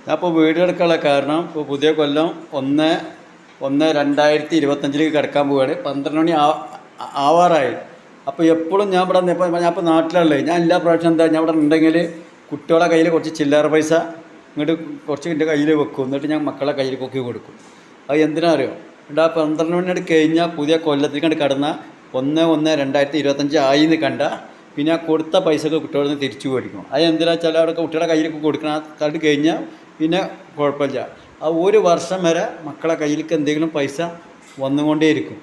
ഞാൻ ഇപ്പോൾ വീഡിയോ എടുക്കാനുള്ള കാരണം ഇപ്പോൾ പുതിയ കൊല്ലം 1/1/2025 കിടക്കാൻ പോവുകയാണ്. 12 മണി ആവാറായി. അപ്പോൾ എപ്പോഴും ഞാൻ ഇവിടെ ഞാൻ ഇപ്പോൾ നാട്ടിലുള്ളത്. ഞാൻ എല്ലാ പ്രാവശ്യം എന്താ ഞാൻ ഇവിടെ ഉണ്ടെങ്കിൽ കുട്ടികളുടെ കയ്യിൽ കുറച്ച് ചില്ലറ പൈസ ഇങ്ങോട്ട് കുറച്ച് എൻ്റെ കയ്യിൽ വെക്കും. എന്നിട്ട് ഞാൻ മക്കളെ കയ്യിൽ കൊക്കി കൊടുക്കും. അത് എന്തിനാ അറിയോ? എന്നിട്ട് ആ 12 മണിയോട് കഴിഞ്ഞാൽ പുതിയ കൊല്ലത്തേക്ക് കടന്ന 1/1/2025 ആയി എന്ന് കണ്ട പിന്നെ ആ കൊടുത്ത പൈസക്ക് കുട്ടികളിൽ നിന്ന് തിരിച്ചു മേടിക്കും. അത് എന്തിനാ വെച്ചാൽ അവിടെ കുട്ടികളുടെ കയ്യിലേക്ക് കൊടുക്കണം. അത് കഴിഞ്ഞാൽ പിന്നെ കുഴപ്പമില്ല. ആ ഒരു വർഷം വരെ മക്കളെ കയ്യിലേക്ക് എന്തെങ്കിലും പൈസ വന്നുകൊണ്ടേയിരിക്കും.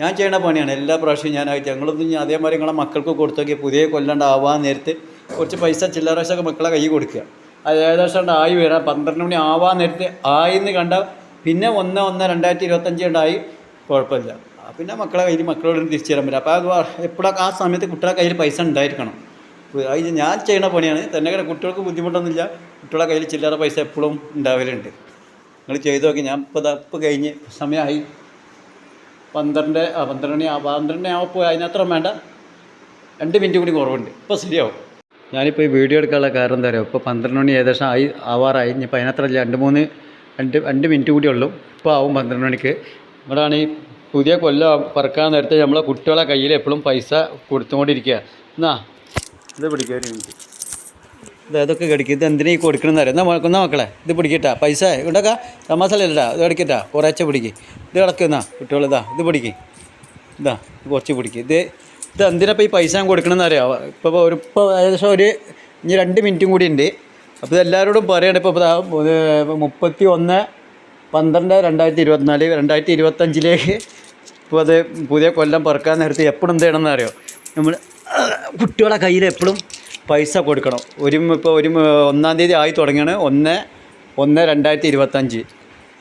ഞാൻ ചെയ്യുന്ന പണിയാണ് എല്ലാ പ്രാവശ്യവും. ഞങ്ങളൊന്നും അതേമാതിരി നിങ്ങളെ മക്കൾക്ക് കൊടുത്തൊക്കെ പുതിയ കൊല്ലണ്ടാവാൻ നേരത്ത് കുറച്ച് പൈസ ചില്ലറ പൈസയൊക്കെ മക്കളെ കയ്യിൽ കൊടുക്കുക. അത് ഏകദേശം ആയി വരാം. 12 മണി ആവാൻ നേരത്ത് ആയിന്ന് കണ്ട പിന്നെ 1/1/2025 ഉണ്ടായി കുഴപ്പമില്ല. പിന്നെ മക്കളെ കയ്യിൽ മക്കളോട് തിരിച്ചു തരാൻ പറ്റും. അപ്പോൾ അത് എപ്പോഴൊക്കെ ആ സമയത്ത് കുട്ടികളുടെ കയ്യിൽ പൈസ ഉണ്ടായിരിക്കണം. അത് ഞാൻ ചെയ്യുന്ന പണിയാണ്. തന്നെ കുട്ടികൾക്ക് ബുദ്ധിമുട്ടൊന്നുമില്ല. കുട്ടികളുടെ കയ്യിൽ ചില്ലറ പൈസ എപ്പോഴും ഉണ്ടാവലുണ്ട്. നിങ്ങൾ ചെയ്തു നോക്കി. ഞാൻ ഇപ്പോൾ കഴിഞ്ഞ് സമയമായി 12 ആവപ്പോൾ അതിനത്ര വേണ്ട, 2 മിനിറ്റ് കൂടി കുറവുണ്ട്. ഇപ്പോൾ ശരിയാവും. ഞാനിപ്പോൾ ഈ വീഡിയോ എടുക്കാനുള്ള കാരണം എന്താ പറയുക, ഇപ്പോൾ 12 മണി ഏകദേശം ആവാറായി. ഇനിയിപ്പോൾ അതിനത്രല്ല, 2 മിനിറ്റ് കൂടി ഉള്ളൂ. ഇപ്പോൾ ആവും 12 മണിക്ക്. ഇവിടെയാണ് ഈ പുതിയ കൊല്ലം പറക്കാൻ നേരത്തെ നമ്മളെ കുട്ടികളെ കയ്യിൽ എപ്പോഴും പൈസ കൊടുത്തുകൊണ്ടിരിക്കുക. എന്നാ ഇത് പിടിക്കുക, ഒരു മിനിറ്റ്. ഇതൊക്കെ കടിക്കുക. ഇത് എന്തിനാ ഈ കൊടുക്കണമെന്ന് അറിയാം. എന്നാ മക്കളെ ഇത് പിടിക്കട്ടാ, പൈസ ഇവിടെയൊക്കെ തമാസല്ലട്ടാ. ഇത് കടിക്കട്ടാ, കുറേശ്ശെ പിടിക്കുക. ഇത് കിടക്കുന്ന കുട്ടികളിതാ, ഇത് പിടിക്കുക. ഇതാ കുറച്ച് പിടിക്കുക. ഇത് എന്തിനാപ്പോൾ ഈ പൈസ ഞാൻ കൊടുക്കണമെന്ന് അറിയാം. ഇപ്പോൾ ഏകദേശം ഇനി 2 മിനിറ്റും കൂടി ഉണ്ട്. അപ്പോൾ ഇതെല്ലാവരോടും പറയണം. ഇപ്പോൾ 31/12/2024 2025 ഇപ്പോൾ അത് പുതിയ കൊല്ലം പറക്കാൻ നേരത്തെ എപ്പോഴും എന്ത് ചെയ്യണമെന്ന് അറിയോ, നമ്മൾ കുട്ടികളെ കയ്യിൽ എപ്പോഴും പൈസ കൊടുക്കണം. ഇപ്പോൾ 1-ാം തീയതി ആയി തുടങ്ങിയാണ് 1/1/2025.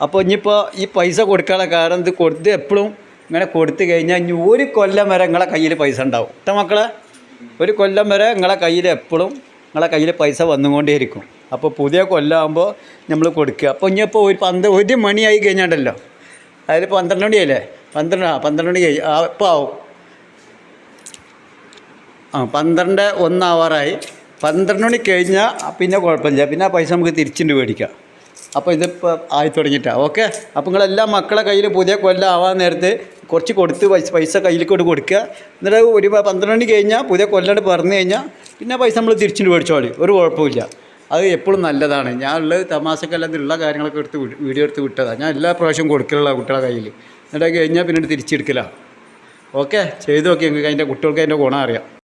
അപ്പോൾ ഇനിയിപ്പോൾ ഈ പൈസ കൊടുക്കാനുള്ള കാരണം ഇത് കൊടുത്ത് എപ്പോഴും ഇങ്ങനെ കൊടുത്തു കഴിഞ്ഞാൽ ഇനി ഒരു കൊല്ലം വരെ നിങ്ങളെ കയ്യിൽ പൈസ ഉണ്ടാവും. കേട്ടോ മക്കളെ, ഒരു കൊല്ലം വരെ നിങ്ങളെ കയ്യിൽ എപ്പോഴും നിങ്ങളെ കയ്യിൽ പൈസ വന്നുകൊണ്ടേയിരിക്കും. അപ്പോൾ പുതിയ കൊല്ലമാകുമ്പോൾ നമ്മൾ കൊടുക്കുക. അപ്പോൾ ഇനിയിപ്പോൾ 1 മണിയായി കഴിഞ്ഞാണ്ടല്ലോ, അതിൽ 12 മണിയായില്ലേ, 12 മണി ഇപ്പോൾ ആവും. 12:01 ആവാറായി. 12 മണി കഴിഞ്ഞാൽ പിന്നെ കുഴപ്പമില്ല. പിന്നെ ആ പൈസ നമുക്ക് തിരിച്ചിട്ട് മേടിക്കാം. അപ്പോൾ ഇതിപ്പോൾ ആയി തുടങ്ങിയിട്ടാണ്. ഓക്കെ. അപ്പോൾ നിങ്ങളെല്ലാം മക്കളെ കയ്യിൽ പുതിയ കൊല്ലം ആവാൻ നേരത്ത് കുറച്ച് കൊടുത്ത് പൈസ കയ്യിലേക്കോട്ട് കൊടുക്കുക. എന്നിട്ട് 12 മണി കഴിഞ്ഞാൽ പുതിയ കൊല്ലം പറഞ്ഞു കഴിഞ്ഞാൽ പിന്നെ പൈസ നമ്മൾ തിരിച്ചിട്ട് മേടിച്ചോളി, ഒരു കുഴപ്പമില്ല. അത് എപ്പോഴും നല്ലതാണ്. ഞാനുള്ളത് തമാശക്കെല്ലാം ഉള്ള കാര്യങ്ങളൊക്കെ വീഡിയോ എടുത്ത് വിട്ടതാണ്. ഞാൻ എല്ലാ പ്രാവശ്യവും കൊടുക്കലുള്ള കുട്ടികളുടെ കയ്യിൽ. എന്നിട്ട് കഴിഞ്ഞാൽ പിന്നീട് തിരിച്ചെടുക്കലാണ്. ഓക്കെ, ചെയ്ത് നോക്കി. നിങ്ങൾക്ക് അതിൻ്റെ കുട്ടികൾക്ക് അതിൻ്റെ ഗുണം അറിയാം.